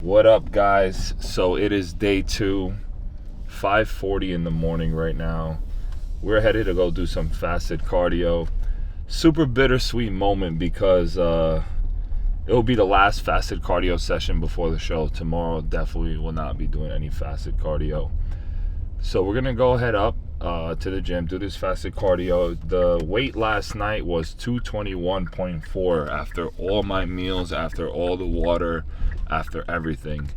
What up, guys? So it is day 2, 5:40 in the morning right now. We're headed to go do some fasted cardio. Super bittersweet moment because it'll be the last fasted cardio session before the show. Tomorrow definitely will not be doing any fasted cardio. So we're gonna go head up to the gym, do this fasted cardio. The weight last night was 221.4 after all my meals, after all the water, after everything.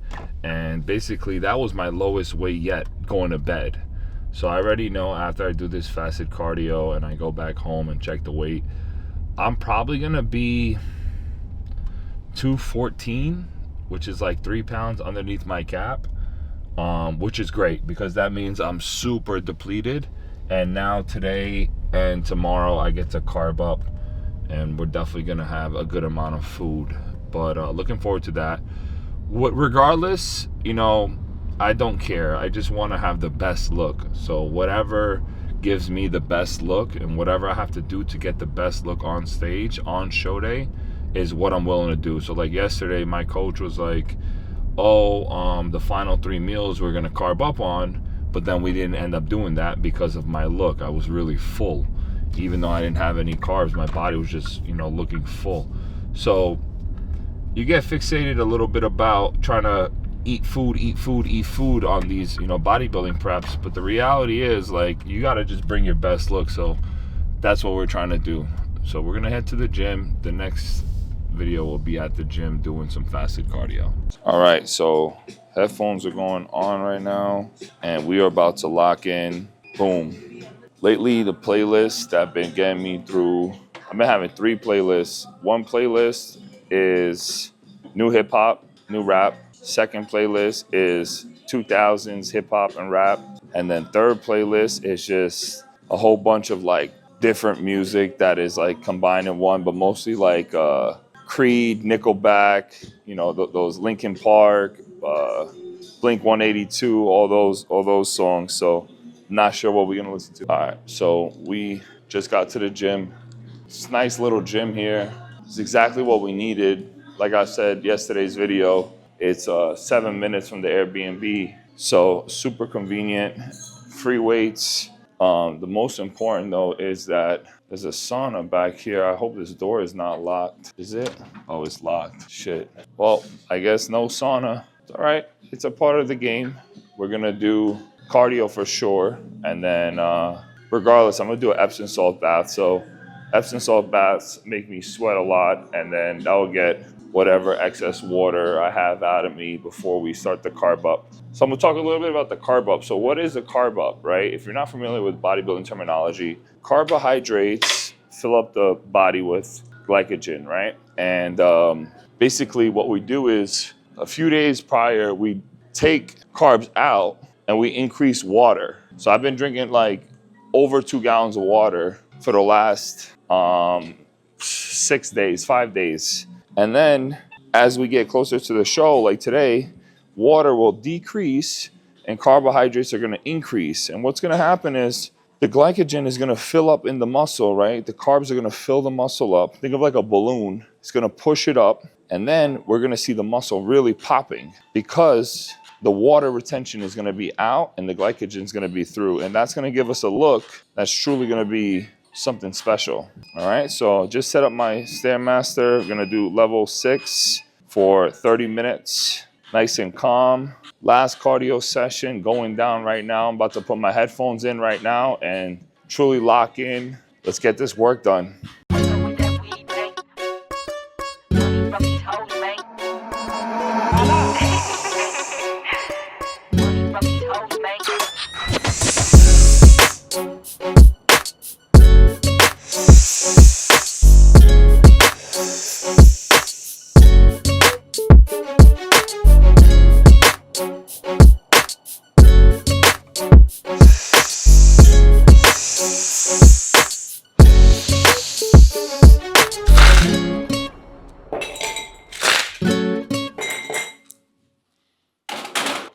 And basically that was my lowest weight yet going to bed. So I already know after I do this fasted cardio and I go back home and check the weight, I'm probably gonna be 214, which is like 3 pounds underneath my cap. Which is great because that means I'm super depleted, and now today and tomorrow I get to carb up and we're definitely gonna have a good amount of food, but looking forward to that. Regardless, I don't care. I just want to have the best look, so whatever gives me the best look and whatever I have to do to get the best look on stage on show day is what I'm willing to do. So like yesterday my coach was like, the final 3 meals we're gonna carb up on, but then we didn't end up doing that because of my look. I was really full. Even though I didn't have any carbs, my body was just looking full. So you get fixated a little bit about trying to eat food on these bodybuilding preps, but the reality is, like, you got to just bring your best look. So that's what we're trying to do. So we're gonna head to the gym. The next video will be at the gym doing some fasted cardio. All right, so headphones are going on right now and we are about to lock in. Boom. Lately, the playlists that have been getting me through, I've been having 3 playlists. One playlist is new hip hop, new rap. Second playlist is 2000s hip hop and rap. And then third playlist is just a whole bunch of like different music that is like combined in one, but mostly like Creed, Nickelback, those Linkin Park, Blink 182, all those songs. So not sure what we're gonna listen to. All right, so we just got to the gym. It's a nice little gym here. It's exactly what we needed. Like I said yesterday's video, it's 7 minutes from the Airbnb, so super convenient. Free weights. The most important though is that there's a sauna back here. I hope this door is not locked. Is it? Oh, it's locked. Shit. Well, I guess no sauna. It's all right. It's a part of the game. We're gonna do cardio for sure, and then regardless, I'm gonna do an Epsom salt bath. So Epsom salt baths make me sweat a lot, and then that will get whatever excess water I have out of me before we start the carb up. So I'm gonna talk a little bit about the carb up. So what is a carb up, right? If you're not familiar with bodybuilding terminology, carbohydrates fill up the body with glycogen, right? And basically what we do is a few days prior, we take carbs out and we increase water. So I've been drinking like over 2 gallons of water for the last 6 days, 5 days. And then as we get closer to the show, like today, water will decrease and carbohydrates are gonna increase. And what's gonna happen is the glycogen is gonna fill up in the muscle, right? The carbs are gonna fill the muscle up. Think of like a balloon. It's gonna push it up, and then we're gonna see the muscle really popping because the water retention is gonna be out and the glycogen is gonna be through. And that's gonna give us a look that's truly gonna be something special. All right, so just set up my Stairmaster. I'm gonna do level 6 for 30 minutes, nice and calm. Last cardio session going down right now. I'm about to put my headphones in right now and truly lock in. Let's get this work done.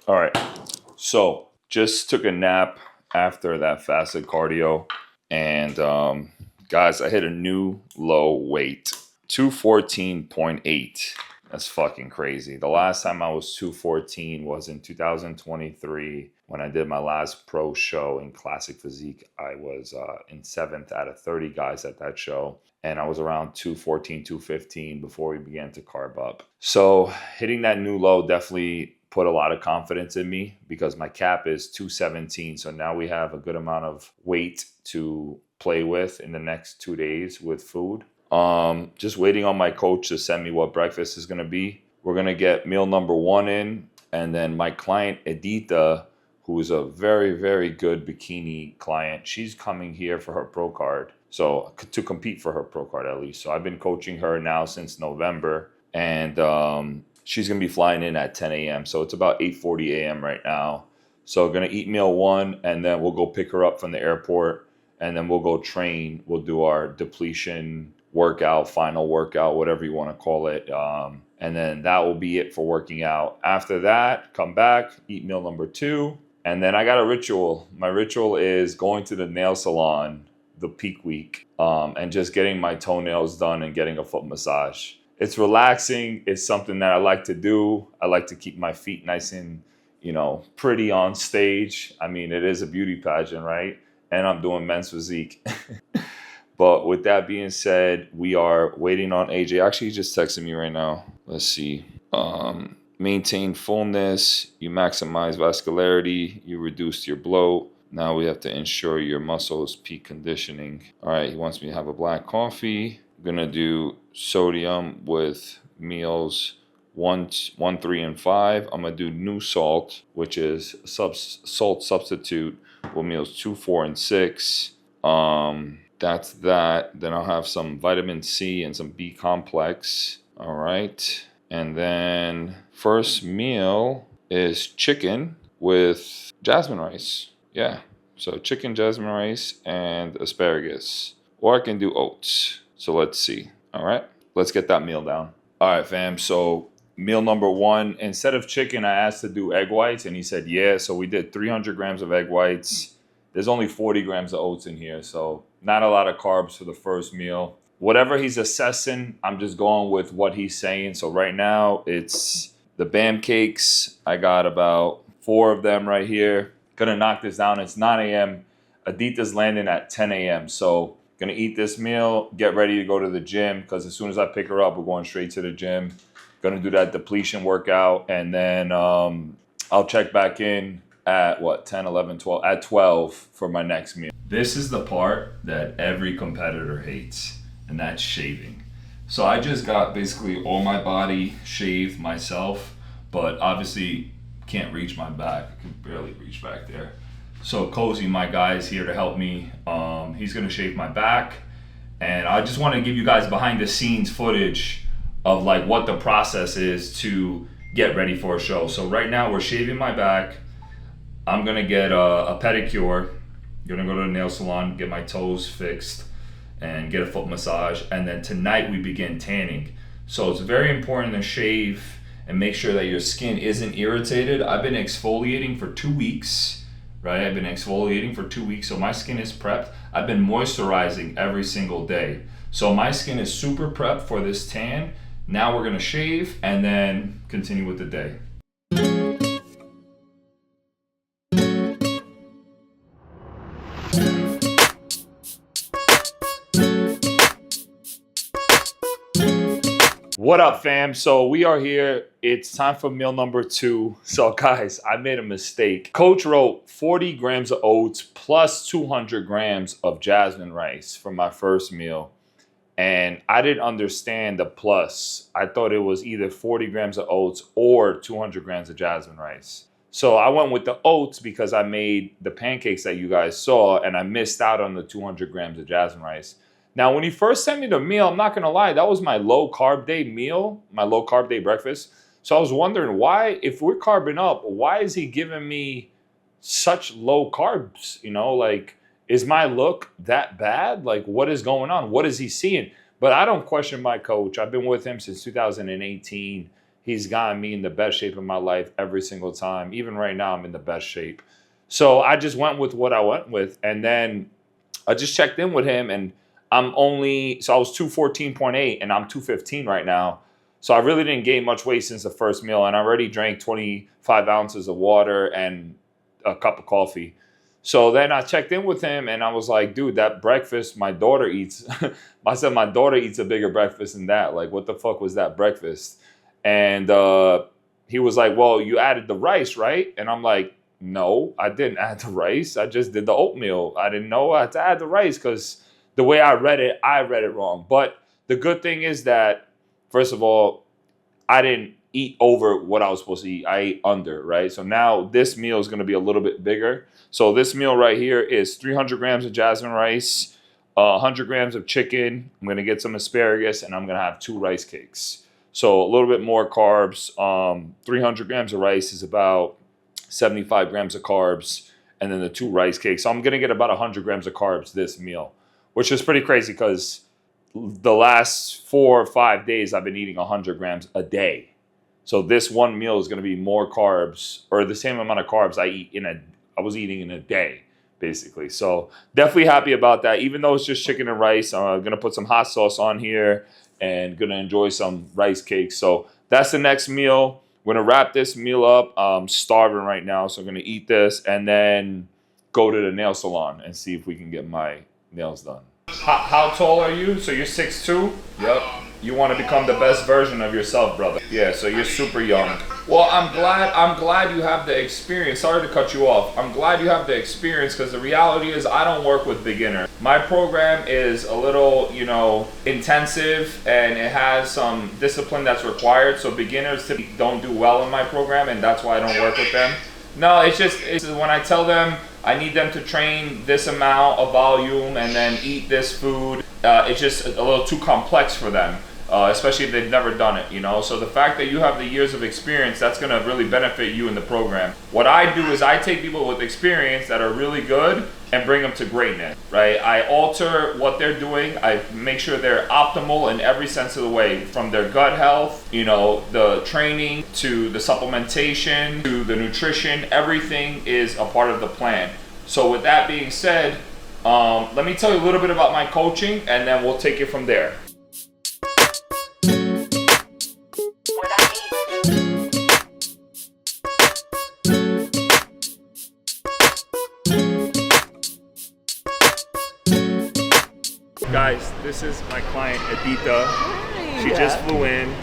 All right, so just took a nap after that fasted cardio, and guys, I hit a new low weight, 214.8. That's fucking crazy. The last time I was 214 was in 2023 when I did my last pro show in Classic Physique. I was in 7th out of 30 guys at that show. And I was around 214, 215 before we began to carb up. So hitting that new low definitely put a lot of confidence in me because my cap is 217. So now we have a good amount of weight to play with in the next 2 days with food. Just waiting on my coach to send me what breakfast is going to be. We're going to get meal number 1 in. And then my client, Edita, who is a very, very good bikini client, she's coming here for her pro card. So to compete for her pro card at least. So I've been coaching her now since November. And she's going to be flying in at 10 a.m. So it's about 8:40 a.m. right now. So going to eat meal 1 and then we'll go pick her up from the airport. And then we'll go train. We'll do our depletion workout, final workout, whatever you want to call it. And then that will be it for working out. After that, come back, eat meal number 2. And then I got a ritual. My ritual is going to the nail salon the peak week and just getting my toenails done and getting a foot massage. It's relaxing. It's something that I like to do. I like to keep my feet nice and, pretty on stage. I mean, it is a beauty pageant, right? And I'm doing men's physique. But with that being said, we are waiting on AJ. Actually, he just texted me right now. Let's see. Maintain fullness. You maximize vascularity. You reduce your bloat. Now we have to ensure your muscles peak conditioning. All right, he wants me to have a black coffee. I'm going to do sodium with meals 1, 3, and 5. I'm going to do new salt, which is salt substitute with meals 2, 4, and 6. That's that. Then I'll have some vitamin C and some B complex. All right. And then first meal is chicken with jasmine rice. Yeah. So chicken, jasmine rice, and asparagus. Or I can do oats. So let's see. All right. Let's get that meal down. All right, fam. So meal number 1, instead of chicken, I asked to do egg whites. And he said, yeah. So we did 300 grams of egg whites. There's only 40 grams of oats in here. So not a lot of carbs for the first meal. Whatever he's assessing, I'm just going with what he's saying. So right now, it's the BAM cakes. I got about 4 of them right here. Gonna knock this down. It's 9 a.m. Adita's landing at 10 a.m. So gonna eat this meal, get ready to go to the gym because as soon as I pick her up, we're going straight to the gym. Gonna do that depletion workout. And then I'll check back in at 10, 11, 12, at 12 for my next meal. This is the part that every competitor hates, and that's shaving. So I just got basically all my body shaved myself, but obviously can't reach my back. I can barely reach back there. So Cozy, my guy, is here to help me. He's gonna shave my back, and I just want to give you guys behind the scenes footage of like what the process is to get ready for a show. So right now we're shaving my back. I'm gonna get a pedicure. Gonna go to the nail salon, get my toes fixed, and get a foot massage. And then tonight we begin tanning. So it's very important to shave and make sure that your skin isn't irritated. I've been exfoliating for 2 weeks, right? I've been exfoliating for 2 weeks, so my skin is prepped. I've been moisturizing every single day. So my skin is super prepped for this tan. Now we're gonna shave and then continue with the day. What up, fam? So we are here. It's time for meal number 2. So guys, I made a mistake. Coach wrote 40 grams of oats plus 200 grams of jasmine rice for my first meal. And I didn't understand the plus. I thought it was either 40 grams of oats or 200 grams of jasmine rice. So I went with the oats because I made the pancakes that you guys saw and I missed out on the 200 grams of jasmine rice. Now, when he first sent me the meal, I'm not going to lie, that was my low carb day meal, my low carb day breakfast. So I was wondering why, if we're carbing up, why is he giving me such low carbs? You know, like, is my look that bad? Like, what is going on? What is he seeing? But I don't question my coach. I've been with him since 2018. He's gotten me in the best shape of my life every single time. Even right now, I'm in the best shape. So I just went with what I went with. And then I just checked in with him and I was 214.8 and I'm 215 right now. So I really didn't gain much weight since the first meal, and I already drank 25 ounces of water and a cup of coffee. So then I checked in with him and I was like, dude, that breakfast my daughter eats, I said, my daughter eats a bigger breakfast than that. Like, what the fuck was that breakfast? And he was like, well, you added the rice, right? And I'm like, no, I didn't add the rice. I just did the oatmeal. I didn't know I had to add the rice because the way I read it wrong. But the good thing is that, first of all, I didn't eat over what I was supposed to eat. I ate under, right? So now this meal is going to be a little bit bigger. So this meal right here is 300 grams of jasmine rice, 100 grams of chicken. I'm going to get some asparagus, and I'm going to have 2 rice cakes. So a little bit more carbs. 300 grams of rice is about 75 grams of carbs, and then the 2 rice cakes. So I'm going to get about 100 grams of carbs this meal, which is pretty crazy because the last 4 or 5 days I've been eating 100 grams a day. So this one meal is going to be more carbs, or the same amount of carbs I was eating in a day, basically. So definitely happy about that. Even though it's just chicken and rice, I'm going to put some hot sauce on here and going to enjoy some rice cakes. So that's the next meal. We're going to wrap this meal up. I'm starving right now, so I'm going to eat this and then go to the nail salon and see if we can get my nails done. How tall are you? So you're 6'2"? Yep. You want to become the best version of yourself, brother. Yeah, so you're super young. Well, I'm glad you have the experience. Sorry to cut you off. I'm glad you have the experience because the reality is I don't work with beginners. My program is a little, intensive, and it has some discipline that's required. So beginners typically don't do well in my program, and that's why I don't work with them. No, it's when I tell them I need them to train this amount of volume and then eat this food, it's just a little too complex for them, especially if they've never done it, So the fact that you have the years of experience, that's going to really benefit you in the program. What I do is I take people with experience that are really good and bring them to greatness, right? I alter what they're doing. I make sure they're optimal in every sense of the way, from their gut health, the training, to the supplementation, to the nutrition. Everything is a part of the plan. So with that being said, let me tell you a little bit about my coaching, and then we'll take it from there. Guys, this is my client, Adita. Hi. She just flew in.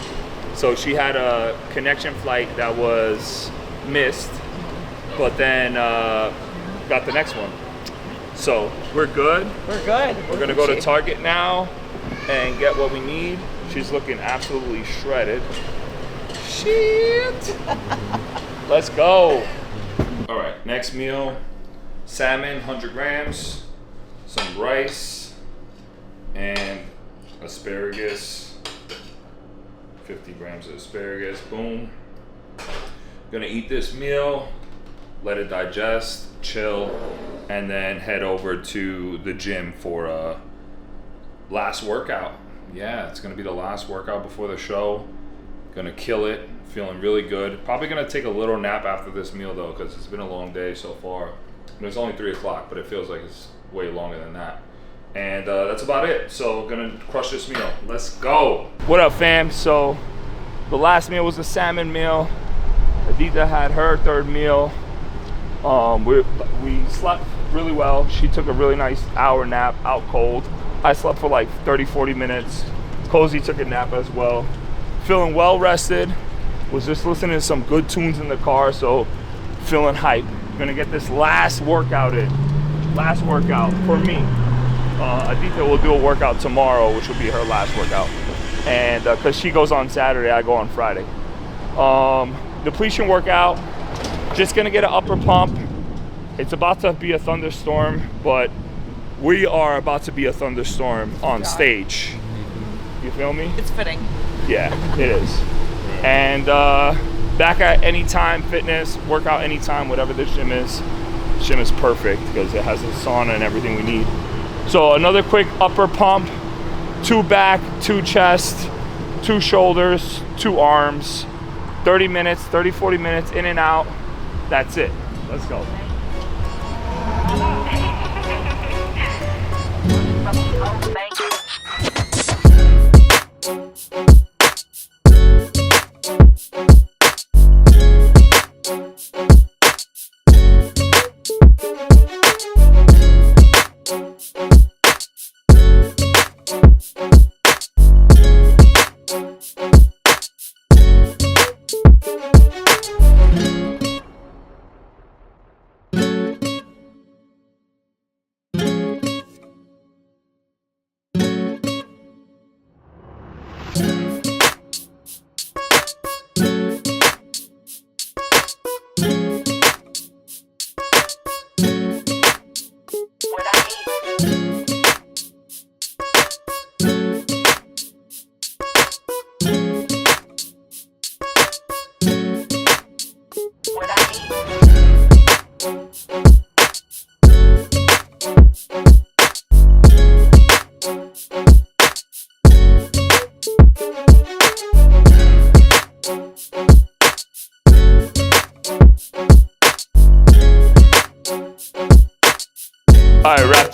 So she had a connection flight that was missed, but then got the next one. So we're good. We're good. We're gonna go to Target now and get what we need. She's looking absolutely shredded. Shit. Let's go. All right, next meal, salmon, 100 grams, some rice, and asparagus, 50 grams of asparagus, boom. Gonna eat this meal, let it digest, chill, and then head over to the gym for a last workout. Yeah, it's gonna be the last workout before the show. Gonna kill it, feeling really good. Probably gonna take a little nap after this meal though, because it's been a long day so far. And it's only 3 o'clock, but it feels like it's way longer than that. And that's about it. So gonna crush this meal. Let's go. What up, fam? So the last meal was the salmon meal. Adita had her third meal. We slept really well. She took a really nice hour nap out cold. I slept for like 30-40 minutes. Cozy took a nap as well. Feeling well rested. Was just listening to some good tunes in the car, so feeling hype. Gonna get this last workout in. Last workout for me. Adita will do a workout tomorrow, which will be her last workout. And because she goes on Saturday, I go on Friday. Depletion workout. Just gonna get an upper pump. It's about to be a thunderstorm, but we are about to be a thunderstorm on stage. You feel me? It's fitting. Yeah, it is. And Bacaj anytime fitness, workout anytime, whatever this gym is. Gym is perfect because it has a sauna and everything we need. So another quick upper pump, 2 back, 2 chest, 2 shoulders, 2 arms, 30 minutes, 30-40 minutes in and out. That's it. Let's go.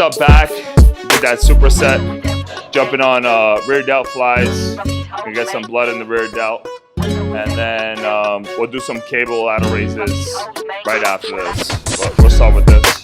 wrapped up back, did that superset, jumping on rear delt flies. We get some blood in the rear delt. And then we'll do some cable lateral raises right after this. But we'll start with this.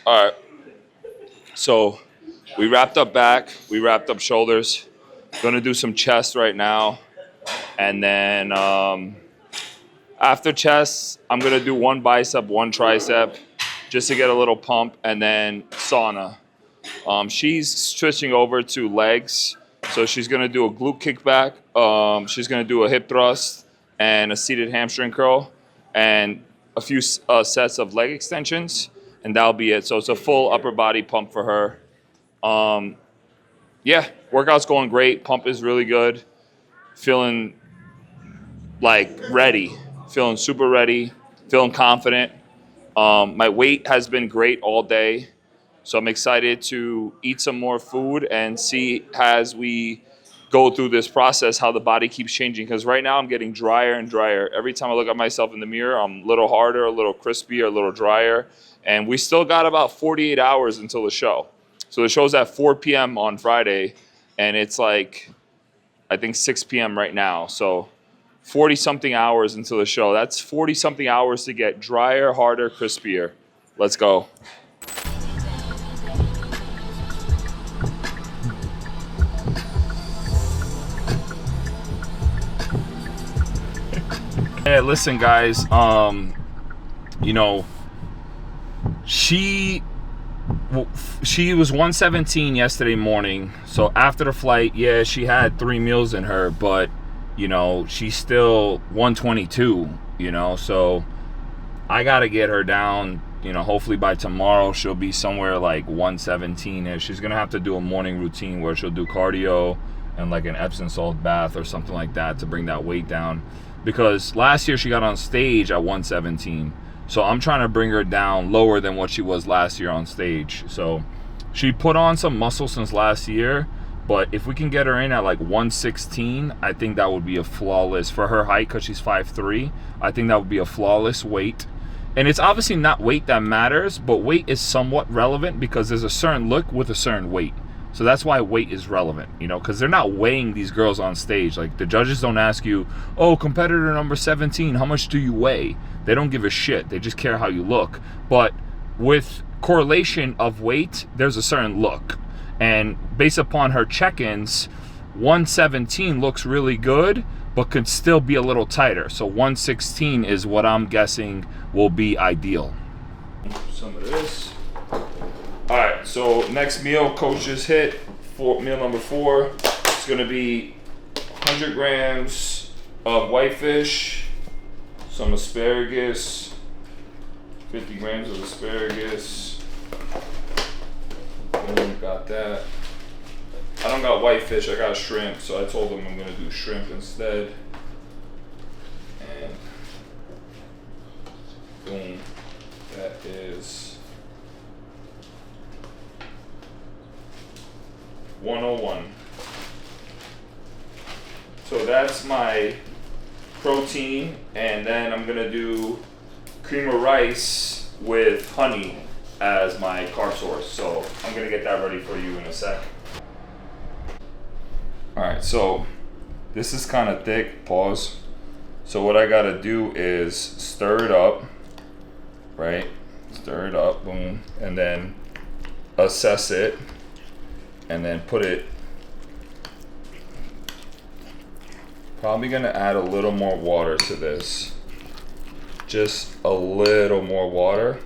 All right, so we wrapped up back, we wrapped up shoulders. Gonna do some chest right now. And then after chest, I'm gonna do one bicep, one tricep, just to get a little pump, and then sauna. She's switching over to legs. So she's gonna do a glute kickback. She's gonna do a hip thrust and a seated hamstring curl and a few sets of leg extensions. And that'll be it. So it's a full upper body pump for her. Yeah, workout's going great. Pump is really good. Feeling like ready. Feeling super ready. Feeling confident. My weight has been great all day. So I'm excited to eat some more food and see as we go through this process how the body keeps changing. Because right now I'm getting drier and drier. Every time I look at myself in the mirror, I'm a little harder, a little crispier, a little drier. And we still got about 48 hours until the show. So the show's at 4 p.m. on Friday, and it's like, I think 6 p.m. right now. So 40-something hours until the show. That's 40-something hours to get drier, harder, crispier. Let's go. Yeah, listen, guys. You know, she was 117 yesterday morning. So after the flight, yeah, she had 3 meals in her, but you know, she's still 122, you know, so I gotta get her down. You know, hopefully by tomorrow she'll be somewhere like 117ish. She's gonna have to do a morning routine where she'll do cardio and like an Epsom salt bath or something like that to bring that weight down, because last year she got on stage at 117. So I'm trying to bring her down lower than what she was last year on stage. So she put on some muscle since last year, but if we can get her in at like 116, I think that would be a flawless, for her height, because she's 5'3", I think that would be a flawless weight. And it's obviously not weight that matters, but weight is somewhat relevant because there's a certain look with a certain weight. So that's why weight is relevant, you know, because they're not weighing these girls on stage. Like, the judges don't ask you, oh, competitor number 17, how much do you weigh? They don't give a shit. They just care how you look. But with correlation of weight, there's a certain look. And based upon her check-ins, 117 looks really good, but could still be a little tighter. So 116 is what I'm guessing will be ideal. Some of this. All right, so next meal, coach just hit for meal number 4. It's gonna be 100 grams of whitefish, some asparagus, 50 grams of asparagus. Got that. I don't got whitefish, I got shrimp, so I told them I'm gonna do shrimp instead. And boom, that is 101. So that's my protein, and then I'm gonna do cream of rice with honey as my carb source. So I'm gonna get that ready for you in a sec. All right, so this is kind of thick, pause. So what I gotta do is stir it up, right? Stir it up, boom, and then assess it, and then put it, probably gonna add a little more water to this. Just a little more water.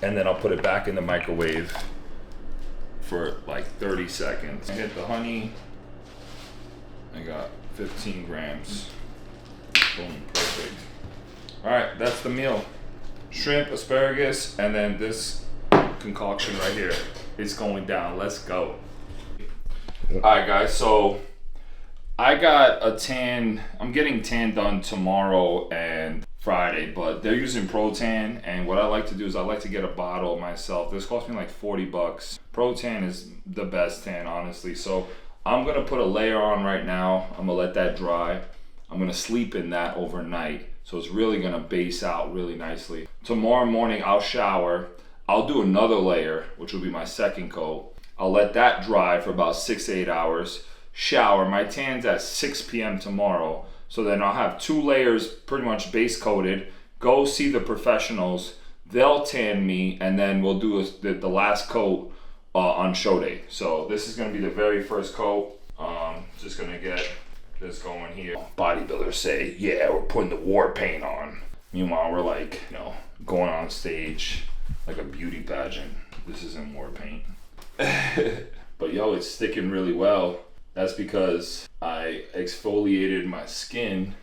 And then I'll put it back in the microwave for like 30 seconds. I hit the honey. I got 15 grams. Boom, perfect. All right, that's the meal. Shrimp, asparagus, and then this concoction right here. It's going down. Let's go. All right, guys. So I got a tan. I'm getting tan done tomorrow and Friday, but they're using Pro-Tan, and what I like to do is I like to get a bottle myself. This cost me like 40 bucks. Pro-Tan is the best tan, honestly. So I'm gonna put a layer on right now. I'm gonna let that dry. I'm gonna sleep in that overnight. So it's really gonna base out really nicely. Tomorrow morning I'll shower. I'll do another layer, which will be my second coat. I'll let that dry for about 6 to 8 hours. Shower. My tan's at 6 p.m. tomorrow. So then I'll have 2 layers pretty much base coated. Go see the professionals. They'll tan me, and then we'll do the last coat on show day. So this is gonna be the very first coat. Just gonna get this going here. Bodybuilders say, yeah, we're putting the war paint on. Meanwhile, we're like, you know, going on stage like a beauty pageant. This isn't war paint. But yo, it's sticking really well. That's because I exfoliated my skin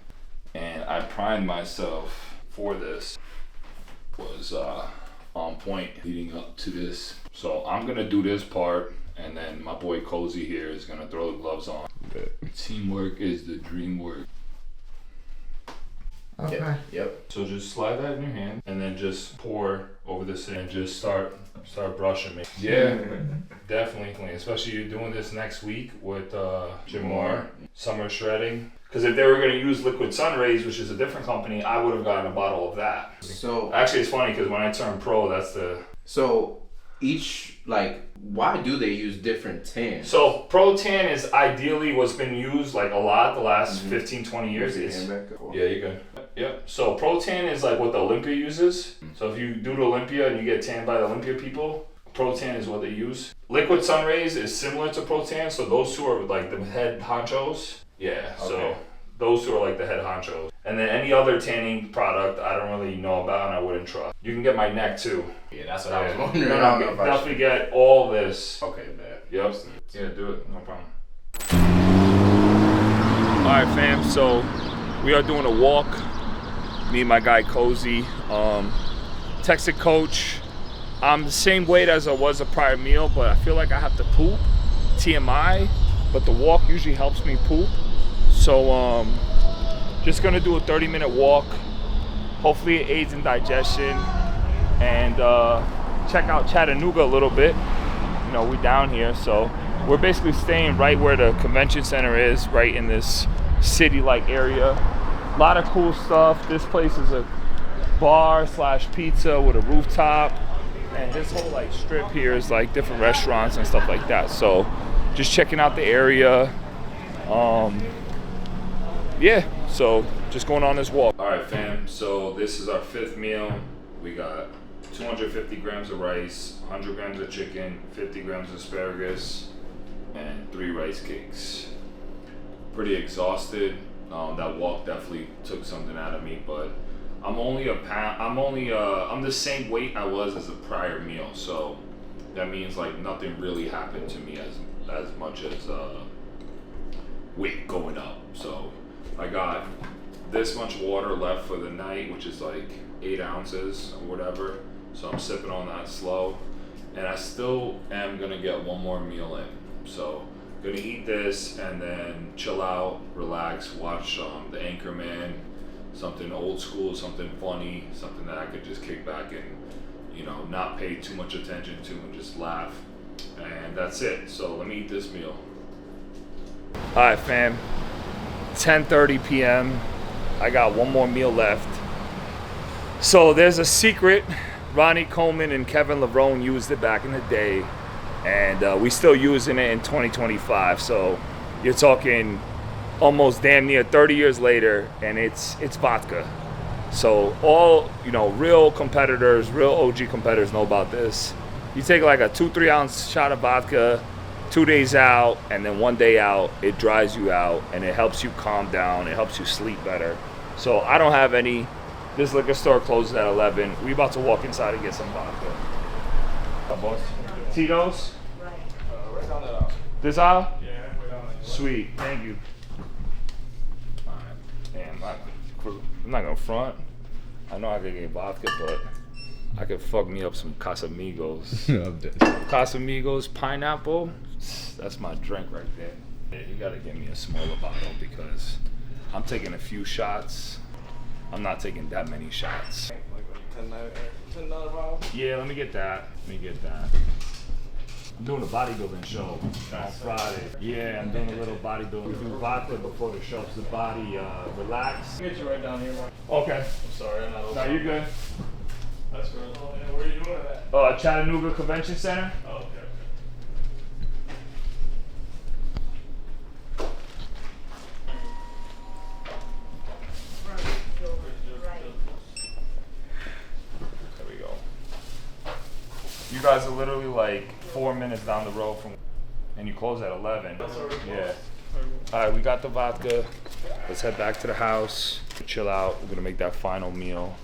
and I primed myself for this. Was on point leading up to this. So I'm gonna do this part, and then my boy Cozy here is gonna throw the gloves on. Teamwork is the dream work. Okay. Yep. So just slide that in your hand and then just pour over the sink and just start brushing me. Yeah, definitely. Especially you're doing this next week with Jamar, summer shredding. Because if they were going to use Liquid Sun Rays, which is a different company, I would have gotten a bottle of that. So actually, it's funny because when I turned pro, that's the. So each, like, why do they use different tans? So Pro Tan is ideally what's been used like a lot the last 15, 20 years. Yeah, you're good. Yep. So Pro Tan is like what the Olympia uses. So if you do the Olympia and you get tanned by the Olympia people, Pro Tan is what they use. Liquid Sun Rays is similar to Pro Tan, so those two are like the head honchos. Yeah, so Okay. those two are like the head honchos. And then any other tanning product I don't really know about and I wouldn't trust. You can get my neck too. Yeah, that's what I was wondering. No, definitely get all this. Okay, bad. Yep. Yeah, do it. No problem. Alright fam, so we are doing a walk. Me and my guy Cozy. Texted coach. I'm the same weight as I was a prior meal, but I feel like I have to poop. TMI, but the walk usually helps me poop. So just gonna do a 30-minute walk. Hopefully it aids in digestion, and check out Chattanooga a little bit. You know, we down here, so we're basically staying right where the convention center is, right in this city-like area. A lot of cool stuff. This place is a bar / pizza with a rooftop, and this whole like strip here is like different restaurants and stuff like that. So just checking out the area. Yeah, so just going on this walk. All right, fam, so this is our 5th meal. We got 250 grams of rice, 100 grams of chicken, 50 grams of asparagus, and 3 rice cakes. Pretty exhausted. That walk definitely took something out of me, but I'm only a pound. I'm the same weight I was as a prior meal, so that means like nothing really happened to me as much as weight going up. So I got this much water left for the night, which is like 8 ounces or whatever. So I'm sipping on that slow, and I still am gonna get one more meal in. So gonna eat this and then chill out, relax, watch the Anchorman, something old school, something funny, something that I could just kick back and, you know, not pay too much attention to and just laugh. And that's it. So let me eat this meal. All right, fam. 10:30 p.m. I got one more meal left. So there's a secret. Ronnie Coleman and Kevin Levrone used it back in the day, and we still using it in 2025. So you're talking almost damn near 30 years later, and it's vodka. So all, you know, real competitors, real OG competitors know about this. You take like a 2-3 ounce shot of vodka, 2 days out, and then 1 day out, it dries you out, and it helps you calm down, it helps you sleep better. So I don't have any. This liquor store closes at 11. We about to walk inside and get some vodka. Boss. Tito's? Right down that aisle. This aisle? Yeah, way down there. Sweet, thank you. Alright, damn, I'm not gonna front. I know I could get vodka, but I could fuck me up some Casamigos. I'm dead. Casamigos pineapple, that's my drink right there. Yeah, you gotta get me a smaller bottle because I'm taking a few shots. I'm not taking that many shots. Like $10 bottle? Yeah, let me get that. I'm doing a bodybuilding show on Friday. Yeah, I'm doing a little bodybuilding. We do vodka before the show so the body relax. I'll get you right down here, Mark. Okay. I'm sorry, I'm not open. No, you're good. That's good. Oh, yeah, where are you doing it at? Chattanooga Convention Center. Oh, okay. There we go. You guys are literally like 4 minutes down the road from, and you close at 11. Yeah. All right, we got the vodka. Let's head back to the house, chill out. We're gonna make that final meal,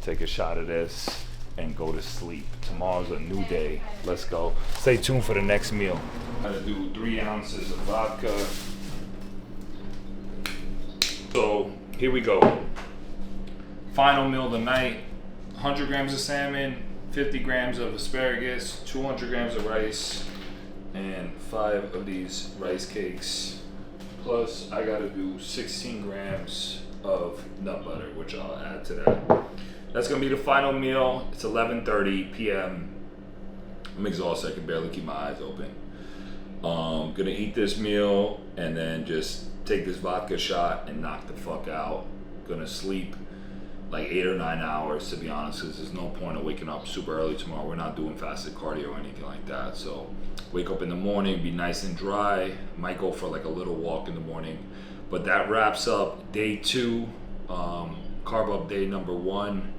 take a shot of this, and go to sleep. Tomorrow's a new day. Let's go. Stay tuned for the next meal. I'm gonna do 3 ounces of vodka. So here we go. Final meal of the night. 100 grams of salmon, 50 grams of asparagus, 200 grams of rice, and 5 of these rice cakes. Plus, I gotta do 16 grams of nut butter, which I'll add to that. That's gonna be the final meal. It's 11:30 p.m. I'm exhausted, I can barely keep my eyes open. Gonna eat this meal and then just take this vodka shot and knock the fuck out. Gonna sleep like 8 or 9 hours, to be honest, because there's no point of waking up super early tomorrow. We're not doing fasted cardio or anything like that. So wake up in the morning, be nice and dry. Might go for like a little walk in the morning. But that wraps up day 2, carb up day number 1.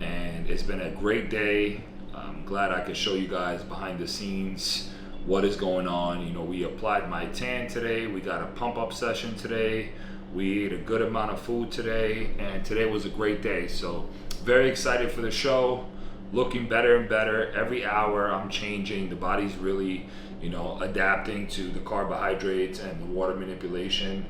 And it's been a great day. I'm glad I could show you guys behind the scenes what is going on. You know, we applied my tan today. We got a pump up session today. We ate a good amount of food today, and today was a great day. So very excited for the show. Looking better and better. Every hour I'm changing. The body's really, you know, adapting to the carbohydrates and the water manipulation.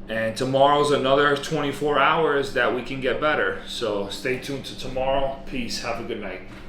And tomorrow's another 24 hours that we can get better. So stay tuned to tomorrow. Peace. Have a good night.